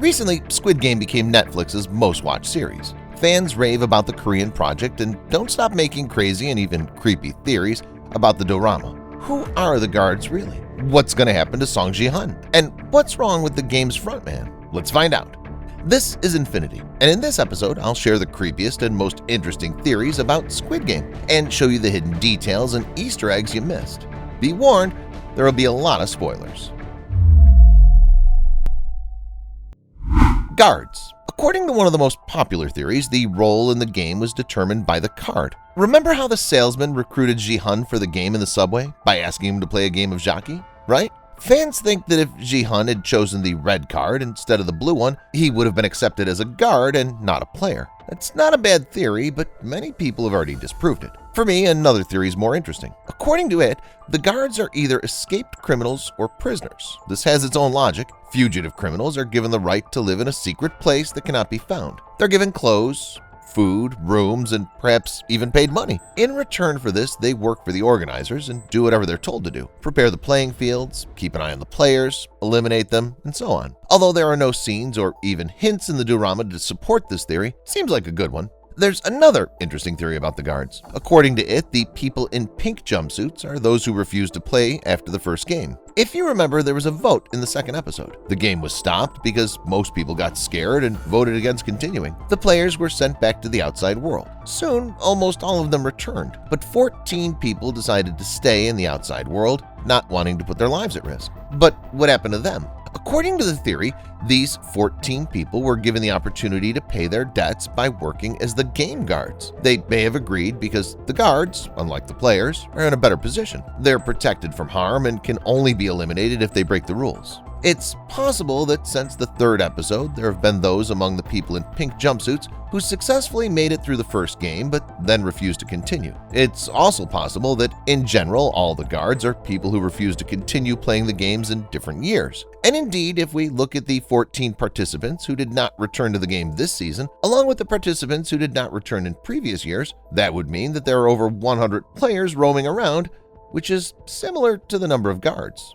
Recently, Squid Game became Netflix's most-watched series. Fans rave about the Korean project and don't stop making crazy and even creepy theories about the dorama. Who are the guards really? What's going to happen to Seong Gi-hun? And what's wrong with the game's frontman? Let's find out. This is Infinity, and in this episode, I'll share the creepiest and most interesting theories about Squid Game and show you the hidden details and Easter eggs you missed. Be warned, there will be a lot of spoilers. Guards. According to one of the most popular theories, the role in the game was determined by the card. Remember how the salesman recruited Gi-hun for the game in the subway by asking him to play a game of jockey, right? Fans think that if Gi-hun had chosen the red card instead of the blue one, he would have been accepted as a guard and not a player. That's not a bad theory, but many people have already disproved it. For me, another theory is more interesting. According to it, the guards are either escaped criminals or prisoners. This has its own logic. Fugitive criminals are given the right to live in a secret place that cannot be found. They're given clothes, food, rooms, and perhaps even paid money. In return for this, they work for the organizers and do whatever they're told to do. Prepare the playing fields, keep an eye on the players, eliminate them, and so on. Although there are no scenes or even hints in the dorama to support this theory, seems like a good one. There's another interesting theory about the guards. According to it, the people in pink jumpsuits are those who refuse to play after the first game. If you remember, there was a vote in the second episode. The game was stopped because most people got scared and voted against continuing. The players were sent back to the outside world. Soon, almost all of them returned, but 14 people decided to stay in the outside world, not wanting to put their lives at risk. But what happened to them? According to the theory, these 14 people were given the opportunity to pay their debts by working as the game guards. They may have agreed because the guards, unlike the players, are in a better position. They're protected from harm and can only be eliminated if they break the rules. It's possible that since the third episode, there have been those among the people in pink jumpsuits who successfully made it through the first game but then refused to continue. It's also possible that, in general, all the guards are people who refuse to continue playing the games in different years. And indeed, if we look at the 14 participants who did not return to the game this season, along with the participants who did not return in previous years, that would mean that there are over 100 players roaming around, which is similar to the number of guards.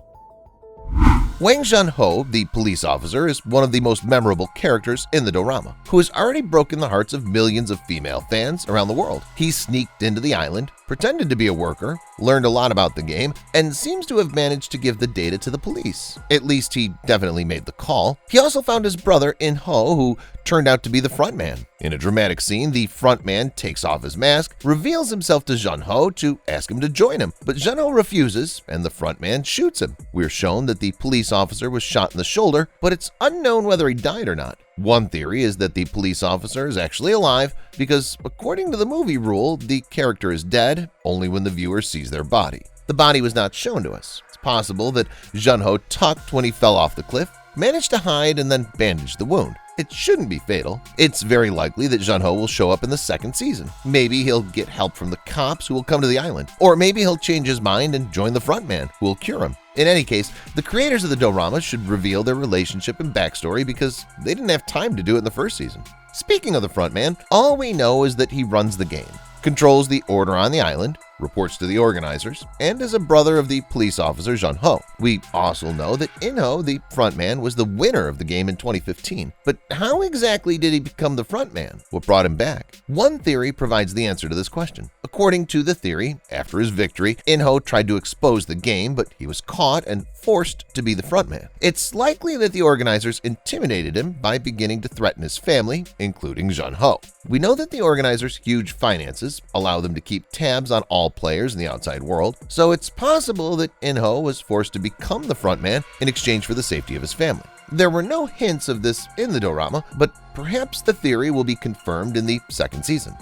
Wang Jun-ho, the police officer, is one of the most memorable characters in the dorama, who has already broken the hearts of millions of female fans around the world. He sneaked into the island, pretended to be a worker, learned a lot about the game, and seems to have managed to give the data to the police. At least he definitely made the call. He also found his brother In-ho, who turned out to be the frontman. In a dramatic scene, the frontman takes off his mask, reveals himself to Jun-ho to ask him to join him, but Jun-ho refuses and the frontman shoots him. We're shown that the police officer was shot in the shoulder, but it's unknown whether he died or not. One theory is that the police officer is actually alive because, according to the movie rule, the character is dead only when the viewer sees their body. The body was not shown to us. It's possible that Jun-ho tucked when he fell off the cliff, managed to hide, and then bandaged the wound. It shouldn't be fatal. It's very likely that Jun-ho will show up in the second season. Maybe he'll get help from the cops who will come to the island. Or maybe he'll change his mind and join the frontman, who will cure him. In any case, the creators of the dorama should reveal their relationship and backstory because they didn't have time to do it in the first season. Speaking of the frontman, all we know is that he runs the game, controls the order on the island, reports to the organizers, and is a brother of the police officer Jun-ho. We also know that In-ho, the frontman, was the winner of the game in 2015. But how exactly did he become the frontman? What brought him back? One theory provides the answer to this question. According to the theory, after his victory, In-ho tried to expose the game, but he was caught and forced to be the frontman. It's likely that the organizers intimidated him by beginning to threaten his family, including Jun-ho. We know that the organizers' huge finances allow them to keep tabs on all players in the outside world, so it's possible that In-ho was forced to become the frontman in exchange for the safety of his family. There were no hints of this in the dorama, but perhaps the theory will be confirmed in the second season.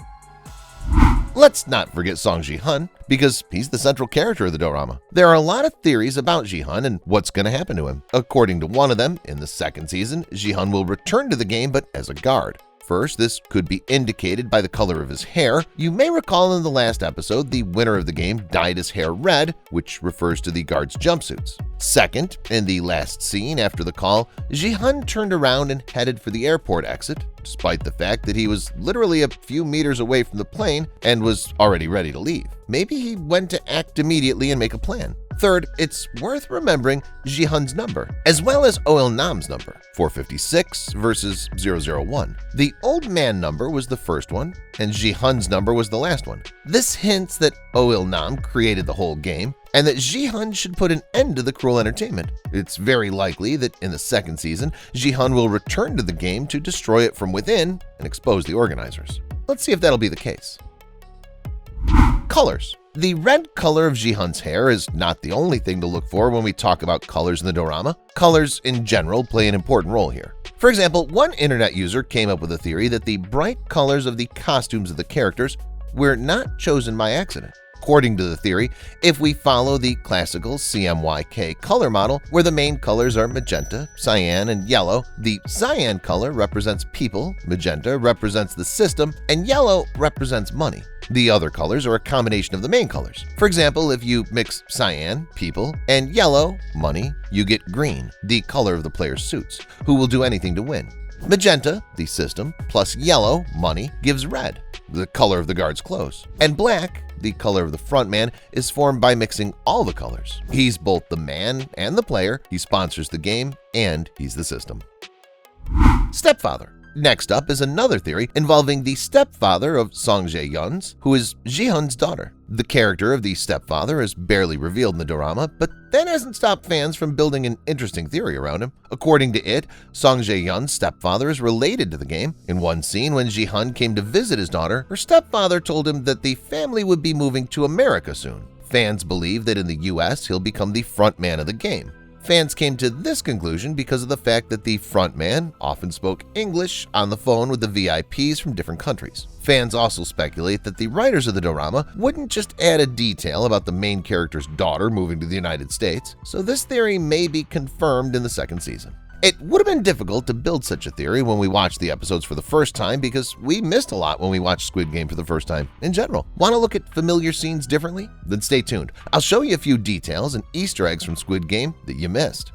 Let's not forget Seong Gi-hun, because he's the central character of the dorama. There are a lot of theories about Gi-hun and what's going to happen to him. According to one of them, in the second season, Gi-hun will return to the game but as a guard. First, this could be indicated by the color of his hair. You may recall in the last episode, the winner of the game dyed his hair red, which refers to the guards' jumpsuits. Second, in the last scene after the call, Gi-hun turned around and headed for the airport exit, despite the fact that he was literally a few meters away from the plane and was already ready to leave. Maybe he went to act immediately and make a plan. Third, it's worth remembering Gi-hun's number, as well as Oh-il-nam's number, 456 versus 001. The old man number was the first one, and Gi-hun's number was the last one. This hints that Oh-il-nam created the whole game, and that Gi-hun should put an end to the cruel entertainment. It's very likely that in the second season, Gi-hun will return to the game to destroy it from within and expose the organizers. Let's see if that'll be the case. Colors. The red color of Gi-hun's hair is not the only thing to look for when we talk about colors in the dorama. Colors in general play an important role here. For example, one internet user came up with a theory that the bright colors of the costumes of the characters were not chosen by accident. According to the theory, if we follow the classical CMYK color model, where the main colors are magenta, cyan, and yellow, the cyan color represents people, magenta represents the system, and yellow represents money. The other colors are a combination of the main colors. For example, if you mix cyan, people, and yellow, money, you get green, the color of the player's suits, who will do anything to win. Magenta, the system, plus yellow, money, gives red, the color of the guard's clothes. And black, the color of the frontman, is formed by mixing all the colors. He's both the man and the player, he sponsors the game, and he's the system. Stepfather. Next up is another theory involving the stepfather of Seong Gi-hun, who is Gi-hun's daughter. The character of the stepfather is barely revealed in the dorama, but that hasn't stopped fans from building an interesting theory around him. According to it, Seong Gi-hun's stepfather is related to the game. In one scene, when Gi-hun came to visit his daughter, her stepfather told him that the family would be moving to America soon. Fans believe that in the US, he'll become the front man of the game. Fans came to this conclusion because of the fact that the frontman often spoke English on the phone with the VIPs from different countries. Fans also speculate that the writers of the dorama wouldn't just add a detail about the main character's daughter moving to the United States, so this theory may be confirmed in the second season. It would have been difficult to build such a theory when we watched the episodes for the first time because we missed a lot when we watched Squid Game for the first time in general. Want to look at familiar scenes differently? Then stay tuned. I'll show you a few details and Easter eggs from Squid Game that you missed.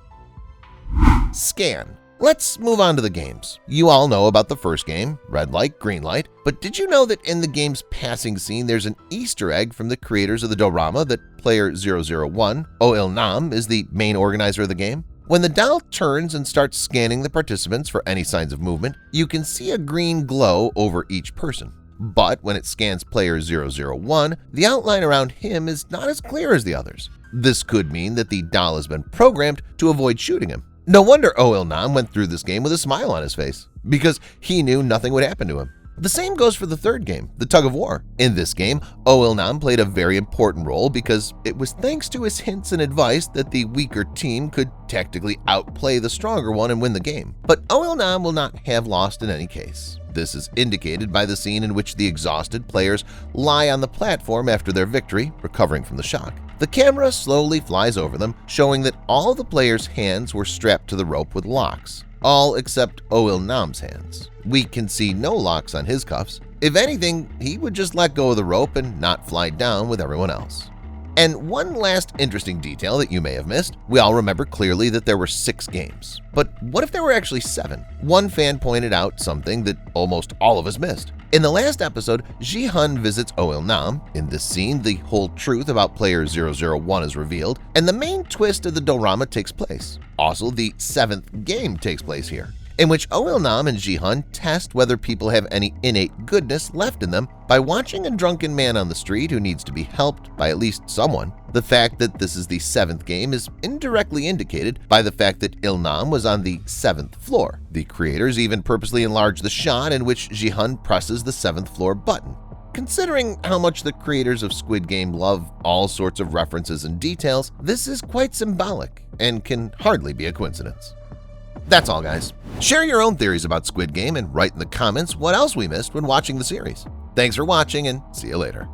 Scan. Let's move on to the games. You all know about the first game, red light, green light, but did you know that in the game's passing scene there's an Easter egg from the creators of the dorama that player 001, Oh-il-nam, is the main organizer of the game? When the dial turns and starts scanning the participants for any signs of movement, you can see a green glow over each person. But when it scans player 001, the outline around him is not as clear as the others. This could mean that the dial has been programmed to avoid shooting him. No wonder Oh-il-nam went through this game with a smile on his face, because he knew nothing would happen to him. The same goes for the third game, the tug of war. In this game, Oh-il-nam played a very important role because it was thanks to his hints and advice that the weaker team could tactically outplay the stronger one and win the game. But Oh-il-nam will not have lost in any case. This is indicated by the scene in which the exhausted players lie on the platform after their victory, recovering from the shock. The camera slowly flies over them, showing that all the players' hands were strapped to the rope with locks. All except Oh-il-nam's hands. We can see no locks on his cuffs. If anything, he would just let go of the rope and not fly down with everyone else. And one last interesting detail that you may have missed, we all remember clearly that there were 6 games. But what if there were actually 7? One fan pointed out something that almost all of us missed. In the last episode, Gi-hun visits Oh-il-nam. In this scene, the whole truth about player 001 is revealed, and the main twist of the dorama takes place. Also, the 7th game takes place here, in which Oh-il-nam and Gi-hun test whether people have any innate goodness left in them by watching a drunken man on the street who needs to be helped by at least someone. The fact that this is the 7th game is indirectly indicated by the fact that Il-nam was on the 7th floor. The creators even purposely enlarged the shot in which Gi-hun presses the 7th floor button. Considering how much the creators of Squid Game love all sorts of references and details, this is quite symbolic and can hardly be a coincidence. That's all, guys. Share your own theories about Squid Game and write in the comments what else we missed when watching the series. Thanks for watching and see you later.